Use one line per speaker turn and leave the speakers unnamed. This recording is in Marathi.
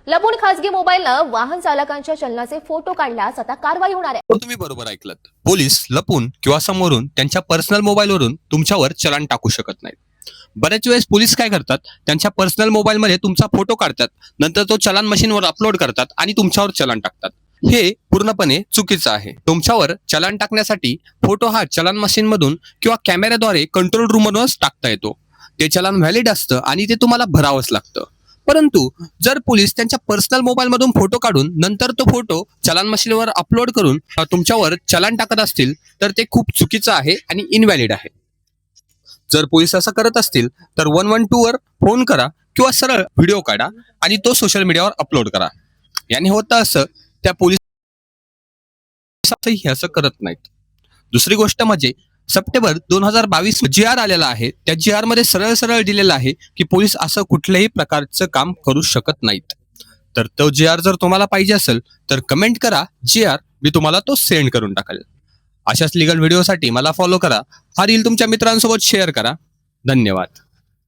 लपून खासगी मोबाईलनं वाहन चालकांच्या चलनाचे फोटो काढल्यास आता कारवाई होणार आहे.
हो, तुम्ही बरोबर ऐकलत. पोलीस लपून किंवा समोरून त्यांच्या पर्सनल मोबाईलवरून तुमच्यावर चलान टाकू शकत नाहीत. बऱ्याच वेळेस पोलीस काय करतात, त्यांच्या पर्सनल मोबाईलमध्ये तुमचा फोटो काढतात, नंतर तो चलान मशीनवर अपलोड करतात आणि तुमच्यावर चलान टाकतात. हे पूर्णपणे चुकीचं आहे. तुमच्यावर चलान टाकण्यासाठी फोटो हा चलान मशीन मधून किंवा कॅमेऱ्याद्वारे कंट्रोल रूम मधूनच टाकता येतो. ते चलान व्हॅलिड असतं आणि ते तुम्हाला भरावंच लागतं. परंतु जर पोलीस त्यांच्या पर्सनल मोबाईल मधून फोटो काढून नंतर तो फोटो चलान मशीनवर अपलोड करून तुमच्यावर चलान टाकत असतील तर ते खूप चुकीचं आहे आणि इनव्हॅलिड आहे. जर पोलीस असं करत असतील तर 112 वर फोन करा किंवा सरळ व्हिडिओ काढा आणि तो सोशल मीडियावर अपलोड करा. याने होतं असं, त्या पोलीस असं करत नाहीत. दुसरी गोष्ट म्हणजे सप्टेंबर 2022 GR आलेला आहे. त्या GR मध्ये सरळ सरळ दिलेलं आहे की पोलीस असं कुठल्याही प्रकारचं काम करू शकत नाहीत. तर तो GR जर तुम्हाला पाहिजे असेल तर कमेंट करा GR, मी तुम्हाला तो सेंड करून टाकेल. अशाच लीगल व्हिडिओसाठी मला फॉलो करा. हा रील तुमच्या मित्रांसोबत शेअर करा. धन्यवाद.